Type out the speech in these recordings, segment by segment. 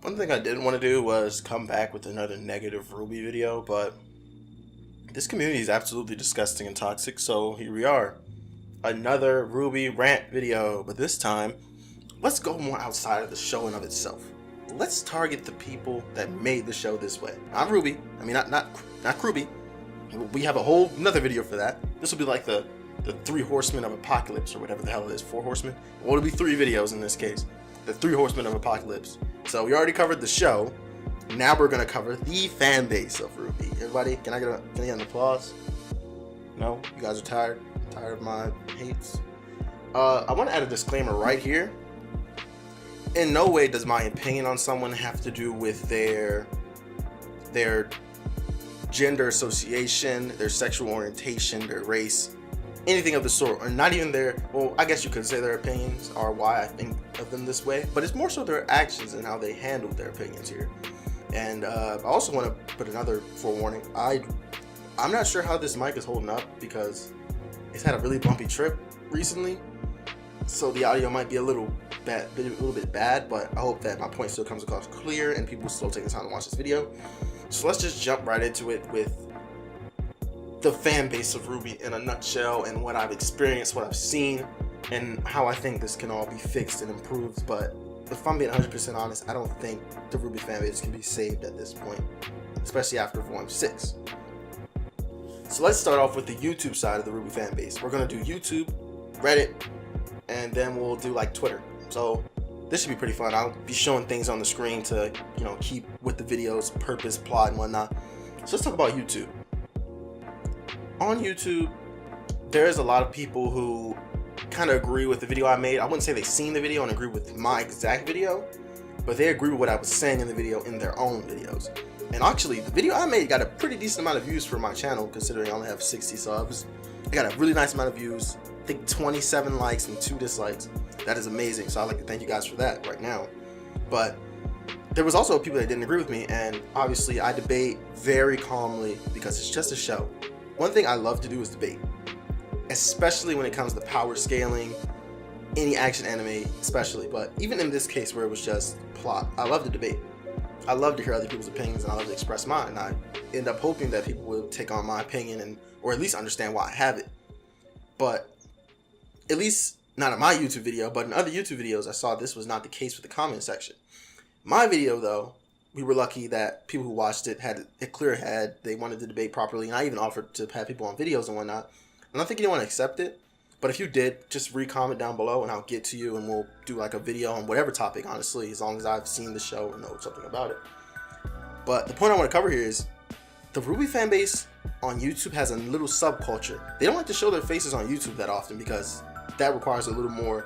One thing I didn't want to do was come back with another negative RWBY video, but this community is absolutely disgusting and toxic, so here we are. Another RWBY rant video, but this time, let's go more outside of the show in of itself. Let's target the people that made the show this way. Not RWBY, I mean not RWBY. We have a whole another video for that. This will be like the 3 horsemen of apocalypse, or whatever the hell it is, 4 horsemen? Well, it'll be 3 videos in this case. The 3 horsemen of apocalypse. So we already covered the show. Now we're gonna cover the fan base of RWBY. Everybody, can I get an applause? No? You guys are tired? Tired of my hates? I want to add a disclaimer right here. In no way does my opinion on someone have to do with their gender association, their sexual orientation, their race, anything of the sort, or not even their, well, I guess you could say their opinions are why I think of them this way, but it's more so their actions and how they handled their opinions here. And I also want to put another forewarning. I'm not sure how this mic is holding up because it's had a really bumpy trip recently, so the audio might be a little bit bad, but I hope that my point still comes across clear and people still take the time to watch this video. So let's just jump right into it with the fan base of RWBY in a nutshell, and what I've experienced, what I've seen, and how I think this can all be fixed and improved. But if I'm being 100% honest, I don't think the RWBY fan base can be saved at this point, especially after Volume 6. So let's start off with the YouTube side of the RWBY fan base. We're gonna do YouTube, Reddit, and then we'll do like Twitter. So this should be pretty fun. I'll be showing things on the screen to, keep with the video's purpose, plot, and whatnot. So let's talk about YouTube. On YouTube, there's a lot of people who kind of agree with the video I made. I wouldn't say they've seen the video and agree with my exact video, but they agree with what I was saying in the video in their own videos. And actually, the video I made got a pretty decent amount of views for my channel, considering I only have 60 subs. I got a really nice amount of views. I think 27 likes and 2 dislikes. That is amazing, so I'd like to thank you guys for that right now. But there was also people that didn't agree with me, and obviously I debate very calmly because it's just a show. One thing I love to do is debate, especially when it comes to power scaling, any action anime especially, but even in this case where it was just plot, I love to debate. I love to hear other people's opinions, and I love to express mine, and I end up hoping that people will take on my opinion or at least understand why I have it. But at least not in my YouTube video, but in other YouTube videos, I saw this was not the case with the comment section. My video though, we were lucky that people who watched it had a clear head. They wanted to debate properly, and I even offered to have people on videos and whatnot. I don't think anyone accepted it, but if you did, just re-comment down below and I'll get to you and we'll do like a video on whatever topic, honestly, as long as I've seen the show or know something about it. But the point I want to cover here is the RWBY fan base on YouTube has a little subculture. They don't like to show their faces on YouTube that often because that requires a little more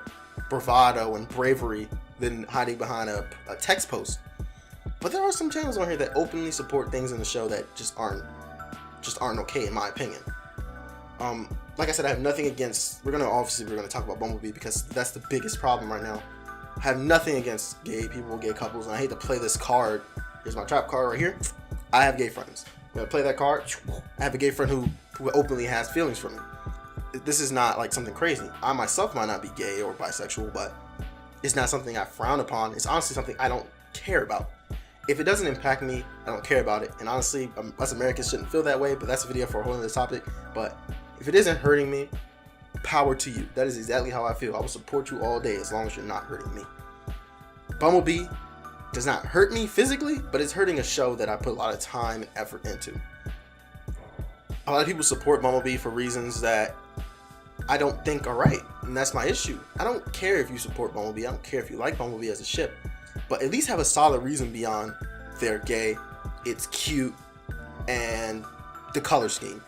bravado and bravery than hiding behind a text post. But there are some channels on here that openly support things in the show that just aren't okay in my opinion. Like I said, I have nothing against, we're gonna talk about Bumblebee because that's the biggest problem right now. I have nothing against gay people, gay couples, and I hate to play this card. Here's my trap card right here. I have gay friends. I'm gonna play that card. I have a gay friend who openly has feelings for me. This is not like something crazy. I myself might not be gay or bisexual, but it's not something I frown upon. It's honestly something I don't care about. If it doesn't impact me, I don't care about it. And honestly, us Americans shouldn't feel that way, but that's a video for a whole other topic. But if it isn't hurting me, power to you. That is exactly how I feel. I will support you all day as long as you're not hurting me. Bumblebee does not hurt me physically, but it's hurting a show that I put a lot of time and effort into. A lot of people support Bumblebee for reasons that I don't think are right, and that's my issue. I don't care if you support Bumblebee. I don't care if you like Bumblebee as a ship, but at least have a solid reason beyond they're gay, it's cute, and the color scheme.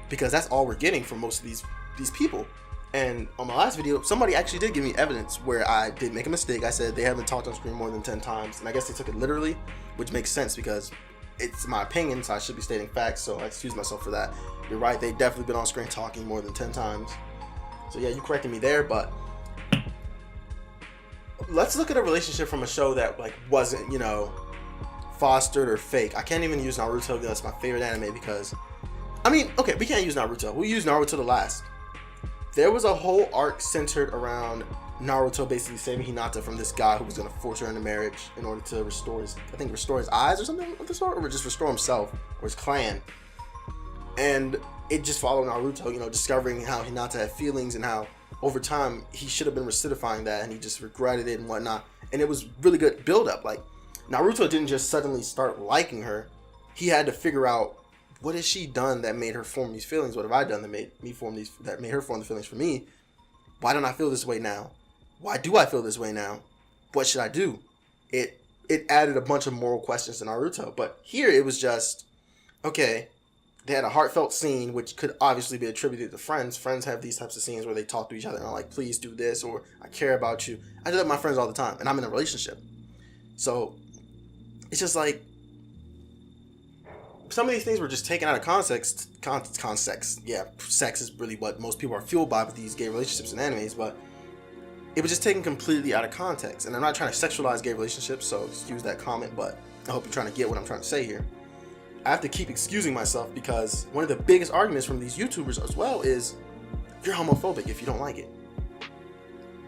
Because that's all we're getting from most of these people. And on my last video, somebody actually did give me evidence where I did make a mistake. I said they haven't talked on screen more than 10 times, and I guess they took it literally, which makes sense because it's my opinion, so I should be stating facts, so I excuse myself for that. You're right, they've definitely been on screen talking more than 10 times. So yeah, you corrected me there, but let's look at a relationship from a show that like wasn't, fostered or fake. I can't even use Naruto, that's my favorite anime because, okay, we can't use Naruto. We'll use Naruto the last. There was a whole arc centered around Naruto basically saving Hinata from this guy who was going to force her into marriage in order to restore his eyes or something of the sort, or just restore himself or his clan. And it just followed Naruto, you know, discovering how Hinata had feelings and how over time he should have been recidifying that, and he just regretted it and whatnot. And it was really good build up. Like, Naruto didn't just suddenly start liking her. He had to figure out, what has she done that made her form these feelings? What have I done that made her form the feelings for me? Why don't I feel this way now? Why do I feel this way now? What should I do? It added a bunch of moral questions to Naruto. But here it was just, okay, they had a heartfelt scene, which could obviously be attributed to friends. Friends have these types of scenes where they talk to each other and are like, please do this, or I care about you. I do that with my friends all the time, and I'm in a relationship. So it's just like, some of these things were just taken out of context. Yeah, sex is really what most people are fueled by with these gay relationships and animes, but it was just taken completely out of context. And I'm not trying to sexualize gay relationships, so excuse that comment, but I hope you're trying to get what I'm trying to say here. I have to keep excusing myself because one of the biggest arguments from these YouTubers as well is, you're homophobic if you don't like it.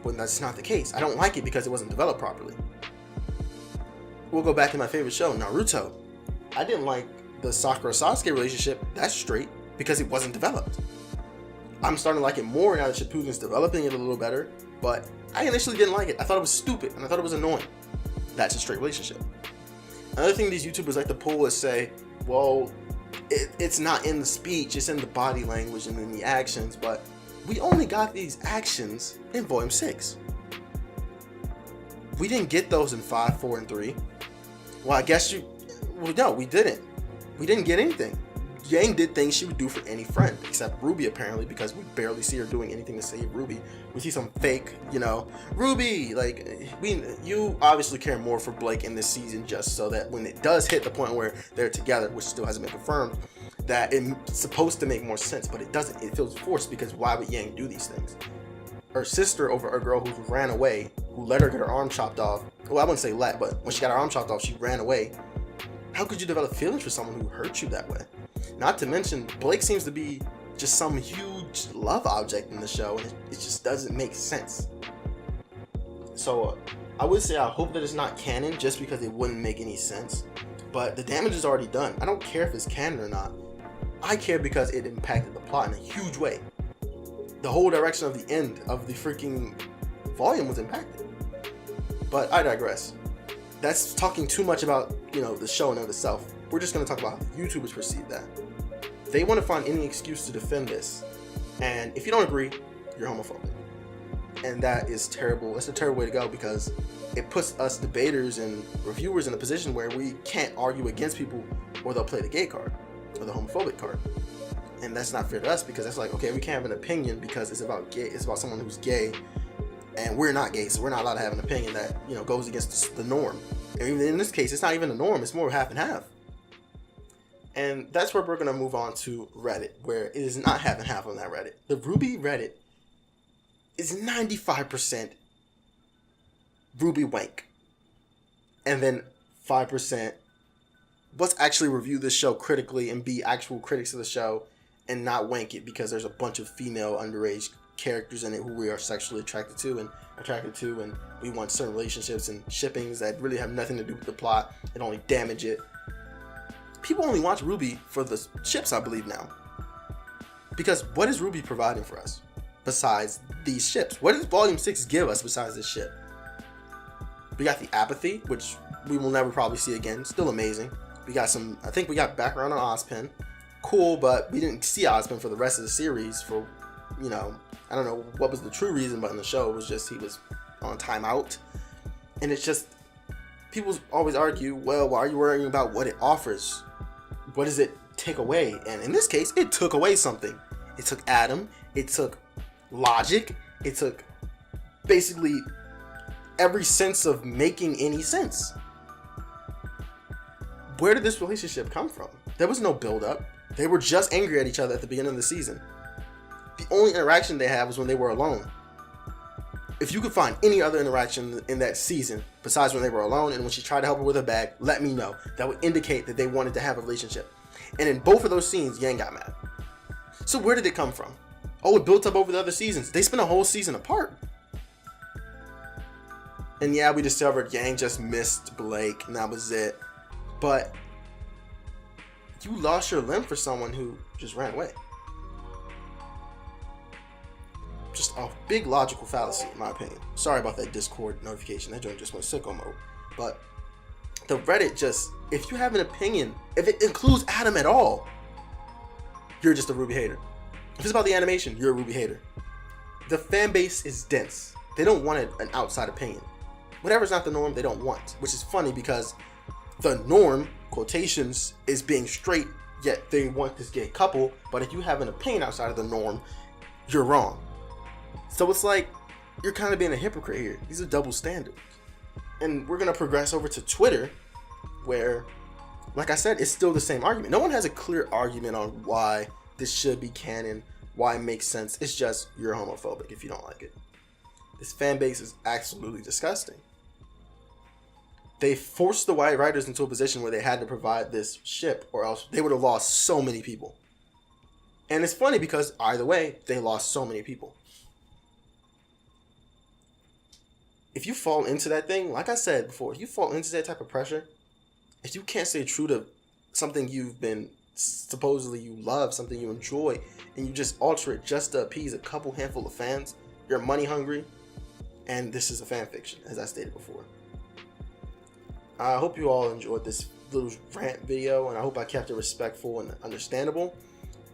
When that's not the case. I don't like it because it wasn't developed properly. We'll go back to my favorite show, Naruto. I didn't like the Sakura-Sasuke relationship, that's straight, because it wasn't developed. I'm starting to like it more now that Shippuden's developing it a little better, but I initially didn't like it. I thought it was stupid, and I thought it was annoying. That's a straight relationship. Another thing these YouTubers like to pull is say, well, it's not in the speech, it's in the body language and in the actions, but we only got these actions in Volume 6. We didn't get those in 5, 4, and 3. Well, I guess no, we didn't. We didn't get anything. Yang did things she would do for any friend, except Ruby apparently, because we barely see her doing anything to save Ruby. We see some fake, Ruby, like, you obviously care more for Blake in this season, just so that when it does hit the point where they're together, which still hasn't been confirmed, that it's supposed to make more sense, but it doesn't. It feels forced, because why would Yang do these things? Her sister over a girl who ran away, who let her get her arm chopped off. Well, I wouldn't say let, but when she got her arm chopped off, she ran away. How could you develop feelings for someone who hurt you that way? Not to mention, Blake seems to be just some huge love object in the show, and it just doesn't make sense. So I would say I hope that it's not canon, just because it wouldn't make any sense. But the damage is already done. I don't care if it's canon or not. I care because it impacted the plot in a huge way. The whole direction of the end of the freaking volume was impacted. But I digress. That's talking too much about, the show in and of itself. We're just going to talk about how the YouTubers perceive that. They want to find any excuse to defend this. And if you don't agree, you're homophobic. And that is terrible. That's a terrible way to go, because it puts us debaters and reviewers in a position where we can't argue against people, or they'll play the gay card or the homophobic card. And that's not fair to us, because that's like, okay, we can't have an opinion because it's about gay. It's about someone who's gay, and we're not gay, so we're not allowed to have an opinion that goes against the norm. And even in this case, it's not even a norm; it's more half and half. And that's where we're gonna move on to Reddit, where it is not half and half on that Reddit. The RWBY Reddit is 95% RWBY wank, and then 5% let's actually review this show critically and be actual critics of the show, and not wank it because there's a bunch of female underage characters in it who we are sexually attracted to, and we want certain relationships and shippings that really have nothing to do with the plot and only damage it. People only watch RWBY for the ships, I believe now. Because what is RWBY providing for us besides these ships? What does Volume 6 give us besides this ship? We got the apathy, which we will never probably see again. Still amazing. We got I think we got background on Ozpin. Cool, but we didn't see Ozpin for the rest of the series for, I don't know what was the true reason, but in the show it was just he was on timeout. And it's just, people always argue, well, why are you worrying about what it offers? What does it take away? And in this case, it took away something. It took Adam, it took logic, it took basically every sense of making any sense. Where did this relationship come from? There was no build-up. They were just angry at each other at the beginning of the season. The only interaction they had was when they were alone. If you could find any other interaction in that season besides when they were alone and when she tried to help her with her bag, let me know. That would indicate that they wanted to have a relationship. And in both of those scenes, Yang got mad. So where did it come from? Oh, it built up over the other seasons. They spent a whole season apart. And yeah, we discovered Yang just missed Blake, and that was it. But you lost your limb for someone who just ran away. Just a big logical fallacy, in my opinion. Sorry about that Discord notification. That joint just went sicko mode. But the Reddit just, if you have an opinion, if it includes Adam at all, you're just a RWBY hater. If it's about the animation, you're a RWBY hater. The fan base is dense. They don't want an outside opinion. Whatever's not the norm, they don't want. Which is funny because the norm, quotations, is being straight, yet they want this gay couple. But if you have an opinion outside of the norm, you're wrong. So it's like, you're kind of being a hypocrite here. These are double standards. And we're going to progress over to Twitter, where, like I said, it's still the same argument. No one has a clear argument on why this should be canon, why it makes sense. It's just, you're homophobic if you don't like it. This fan base is absolutely disgusting. They forced the white writers into a position where they had to provide this ship, or else they would have lost so many people. And it's funny because either way, they lost so many people. If you fall into that thing, like I said before, if you fall into that type of pressure, if you can't stay true to something you've been supposedly you love, something you enjoy, and you just alter it just to appease a couple handful of fans, you're money hungry, and this is a fan fiction, as I stated before. I hope you all enjoyed this little rant video, and I hope I kept it respectful and understandable.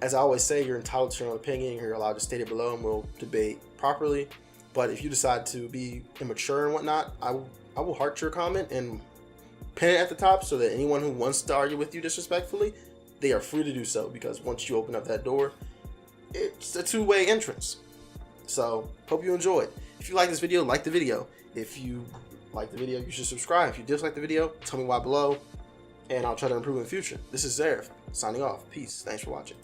As I always say, you're entitled to your own opinion. You're allowed to state it below, and we'll debate properly. But if you decide to be immature and whatnot, I will heart your comment and pin it at the top so that anyone who wants to argue with you disrespectfully, they are free to do so, because once you open up that door, it's a two-way entrance. So, hope you enjoyed. If you like this video, like the video. If you like the video, you should subscribe. If you dislike the video, tell me why below, and I'll try to improve in the future. This is Zereph, signing off. Peace. Thanks for watching.